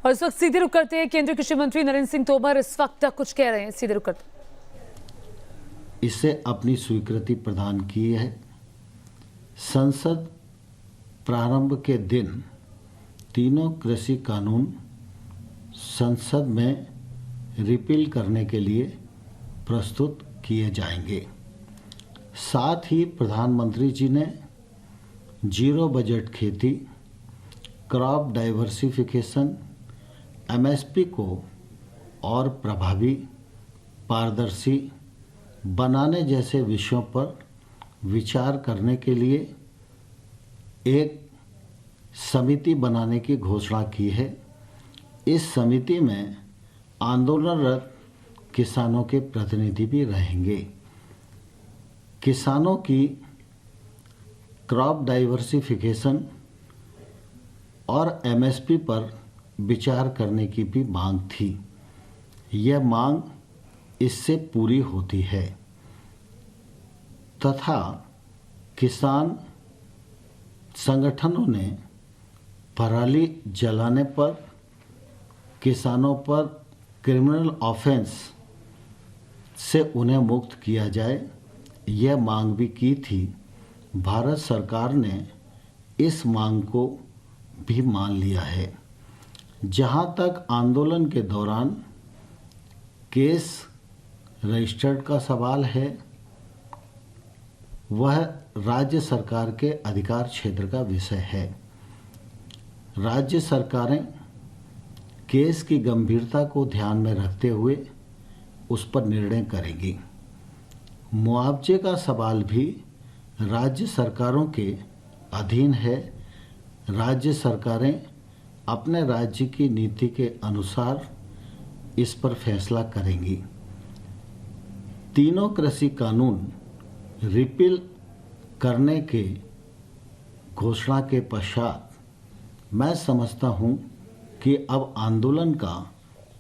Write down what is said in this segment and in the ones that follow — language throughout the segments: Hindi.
और इस वक्त सीधे रुक करते हैं, केंद्रीय कृषि मंत्री नरेंद्र सिंह तोमर इस वक्त कुछ कह रहे हैं। सीधे रुक करते हैं। इसे अपनी स्वीकृति प्रदान की है। संसद प्रारंभ के दिन तीनों कृषि कानून संसद में रिपील करने के लिए प्रस्तुत किए जाएंगे। साथ ही प्रधानमंत्री जी ने जीरो बजट खेती, क्रॉप डाइवर्सिफिकेशन, एमएसपी को और प्रभावी, पारदर्शी बनाने जैसे विषयों पर विचार करने के लिए एक समिति बनाने की घोषणा की है। इस समिति में आंदोलनरत किसानों के प्रतिनिधि भी रहेंगे। किसानों की क्रॉप डाइवर्सिफिकेशन और एमएसपी पर विचार करने की भी मांग थी। यह मांग इससे पूरी होती है तथा किसान संगठनों ने पराली जलाने पर किसानों पर क्रिमिनल ऑफेंस से उन्हें मुक्त किया जाए, यह मांग भी की थी। भारत सरकार ने इस मांग को भी मान लिया है। जहां तक आंदोलन के दौरान केस रजिस्टर्ड का सवाल है, वह राज्य सरकार के अधिकार क्षेत्र का विषय है। राज्य सरकारें केस की गंभीरता को ध्यान में रखते हुए उस पर निर्णय करेंगी। मुआवजे का सवाल भी राज्य सरकारों के अधीन है। राज्य सरकारें अपने राज्य की नीति के अनुसार इस पर फैसला करेंगी। तीनों कृषि कानून रिपील करने के घोषणा के पश्चात मैं समझता हूं कि अब आंदोलन का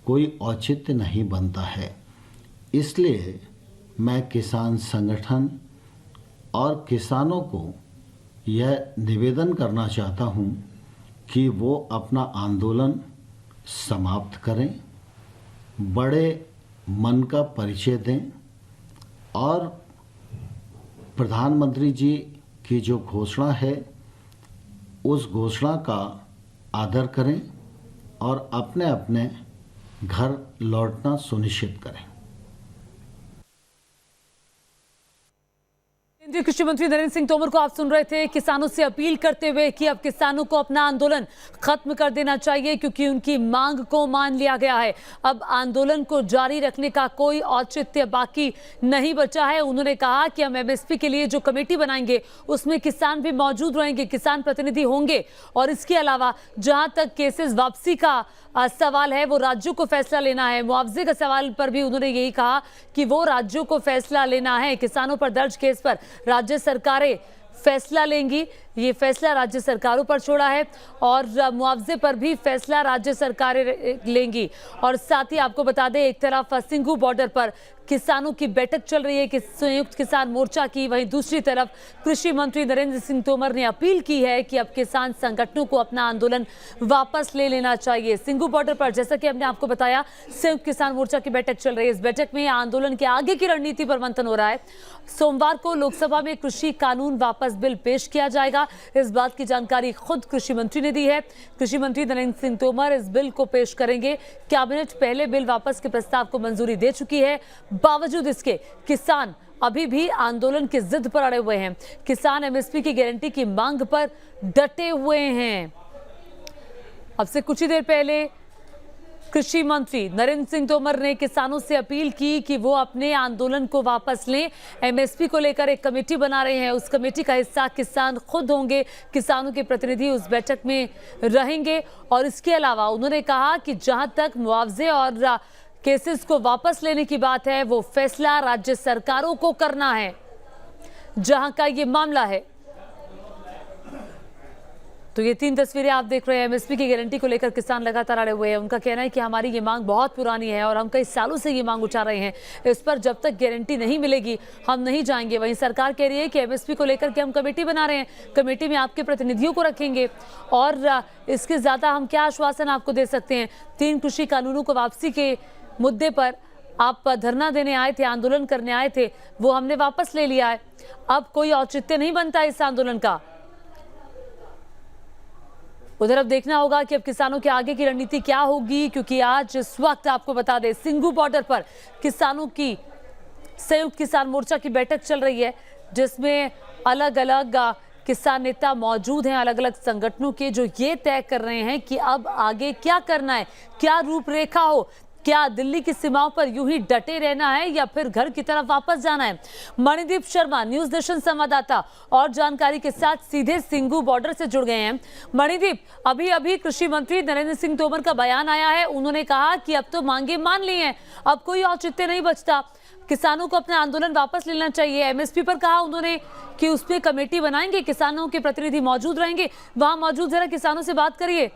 कोई औचित्य नहीं बनता है। इसलिए मैं किसान संगठन और किसानों को यह निवेदन करना चाहता हूं कि वो अपना आंदोलन समाप्त करें, बड़े मन का परिचय दें और प्रधानमंत्री जी की जो घोषणा है उस घोषणा का आदर करें और अपने अपने घर लौटना सुनिश्चित करें। केंद्रीय कृषि मंत्री नरेंद्र सिंह तोमर को आप सुन रहे थे, किसानों से अपील करते हुए कि अब किसानों को अपना आंदोलन खत्म कर देना चाहिए क्योंकि उनकी मांग को मान लिया गया है। अब आंदोलन को जारी रखने का कोई औचित्य बाकी नहीं बचा है। उन्होंने कहा कि हम एमएसपी के लिए जो कमेटी बनाएंगे उसमें किसान भी मौजूद रहेंगे, किसान प्रतिनिधि होंगे और इसके अलावा जहां तक केसेस वापसी का सवाल है वो राज्यों को फैसला लेना है। मुआवजे का सवाल पर भी उन्होंने यही कहा कि वो राज्यों को फैसला लेना है। किसानों पर दर्ज केस पर राज्य सरकारें फैसला लेंगी, ये फैसला राज्य सरकारों पर छोड़ा है और मुआवजे पर भी फैसला राज्य सरकारें लेंगी। और साथ ही आपको बता दें, एक तरफ सिंघू बॉर्डर पर किसानों की बैठक चल रही है कि संयुक्त किसान मोर्चा की, वहीं दूसरी तरफ कृषि मंत्री नरेंद्र सिंह तोमर ने अपील की है कि अब किसान संगठनों को अपना आंदोलन वापस ले लेना चाहिए। सिंघू बॉर्डर पर जैसा कि हमने आपको बताया, संयुक्त किसान मोर्चा की बैठक चल रही है। इस बैठक में आंदोलन के आगे की रणनीति पर मंथन हो रहा है। सोमवार को लोकसभा में कृषि कानून वापस बिल पेश किया जाएगा, इस बात की जानकारी खुद कृषि मंत्री ने दी है। कृषि मंत्री नरेंद्र सिंह तोमर इस बिल को पेश करेंगे। कैबिनेट पहले बिल वापस के प्रस्ताव को मंजूरी दे चुकी है। बावजूद इसके किसान अभी भी आंदोलन की जिद पर अड़े हुए हैं। किसान एमएसपी की गारंटी की मांग पर डटे हुए हैं। अब से कुछ ही देर पहले कृषि मंत्री नरेंद्र सिंह तोमर ने किसानों से अपील की कि वो अपने आंदोलन को वापस लें। एमएसपी को लेकर एक कमेटी बना रहे हैं, उस कमेटी का हिस्सा किसान खुद होंगे। किसानों के प्रतिनिधि उस बैठक में रहेंगे और इसके अलावा उन्होंने कहा कि जहां तक मुआवजे और केसेस को वापस लेने की बात है वो फैसला राज्य सरकारों को करना है जहां का ये मामला है। तो ये 3 तस्वीरें आप देख रहे हैं। एमएसपी की गारंटी को लेकर किसान लगातार अड़े हुए हैं। उनका कहना है कि हमारी ये मांग बहुत पुरानी है और हम कई सालों से ये मांग उठा रहे हैं। इस पर जब तक गारंटी नहीं मिलेगी हम नहीं जाएंगे। वहीं सरकार कह रही है कि एमएसपी को लेकर के हम कमेटी बना रहे हैं, कमेटी में आपके प्रतिनिधियों को रखेंगे और इसके ज्यादा हम क्या आश्वासन आपको दे सकते हैं। 3 कृषि कानूनों को वापसी के मुद्दे पर आप धरना देने आए थे, आंदोलन करने आए थे, वो हमने वापस ले लिया है। अब कोई औचित्य नहीं बनता इस आंदोलन का। उधर अब देखना होगा कि अब किसानों के आगे की रणनीति क्या होगी, क्योंकि आज इस वक्त आपको बता दें सिंघू बॉर्डर पर किसानों की संयुक्त किसान मोर्चा की बैठक चल रही है, जिसमें अलग अलग किसान नेता मौजूद हैं, अलग अलग संगठनों के, जो ये तय कर रहे हैं कि अब आगे क्या करना है, क्या रूपरेखा हो, क्या दिल्ली की सीमाओं पर यूं ही डटे रहना है या फिर घर की तरफ वापस जाना है। मणिदीप शर्मा न्यूज नेशन संवाददाता और जानकारी के साथ सीधे सिंघू बॉर्डर से जुड़ गए हैं। मणिदीप, अभी कृषि मंत्री नरेंद्र सिंह तोमर का बयान आया है, उन्होंने कहा कि अब तो मांगे मान ली हैं, अब कोई औचित्य नहीं बचता, किसानों को अपना आंदोलन वापस लेना चाहिए। एमएसपी पर कहा उन्होंने कि उस पर कमेटी बनाएंगे, किसानों के प्रतिनिधि मौजूद रहेंगे। वहां मौजूद जरा किसानों से बात करिए।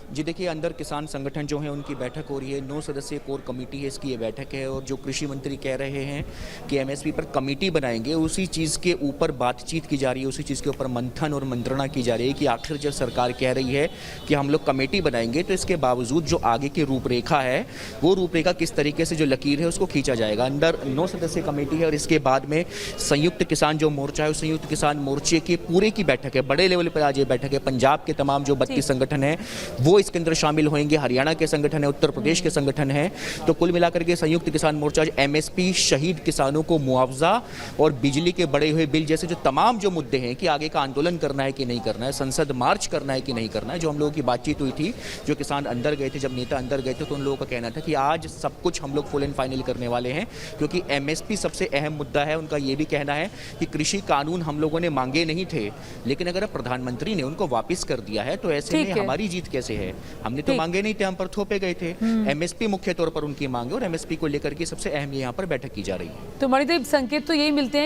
जी देखिए, अंदर किसान संगठन जो है उनकी बैठक हो रही है। 9 सदस्यीय कोर कमेटी है, इसकी ये बैठक है और जो कृषि मंत्री कह रहे हैं कि एमएसपी पर कमेटी बनाएंगे, उसी चीज़ के ऊपर बातचीत की जा रही है, उसी चीज़ के ऊपर मंथन और मंत्रणा की जा रही है कि आखिर जब सरकार कह रही है कि हम लोग कमेटी बनाएंगे तो इसके बावजूद जो आगे की रूपरेखा है वो रूपरेखा किस तरीके से जो लकीर है उसको खींचा जाएगा। अंदर 9 सदस्यीय कमेटी है और इसके बाद में संयुक्त किसान जो मोर्चा है उस संयुक्त किसान मोर्चे की पूरे की बैठक है, बड़े लेवल पर आज ये बैठक है। पंजाब के तमाम जो 32 संगठन है वो इसके अंदर शामिल होंगे, हरियाणा के संगठन है, उत्तर प्रदेश के संगठन है। तो कुल मिलाकर के संयुक्त किसान मोर्चा एमएसपी, शहीद किसानों को मुआवजा और बिजली के बढ़े हुए बिल जैसे जो तमाम जो मुद्दे हैं कि आगे का आंदोलन करना है कि नहीं करना है, संसद मार्च करना है कि नहीं करना है, जो हम लोगों की बातचीत हुई थी, जो किसान अंदर गए थे, जब नेता अंदर गए थे, तो उन लोगों का कहना था कि आज सब कुछ हम लोग फुल एंड फाइनल करने वाले हैं, क्योंकि एमएसपी सबसे अहम मुद्दा है। उनका यह भी कहना है कि कृषि कानून हम लोगों ने मांगे नहीं थे, लेकिन अगर प्रधानमंत्री ने उनको वापिस कर दिया है तो ऐसे में हमारी जीत कैसे है। हमने तो मांगे नहीं थे, हम पर थोपे गए थे। एमएसपी मुख्य तौर पर उनकी मांगे और एमएसपी को लेकर के सबसे अहम यहाँ पर बैठक की जा रही है। तो मणिदीप, संकेत तो यही मिलते हैं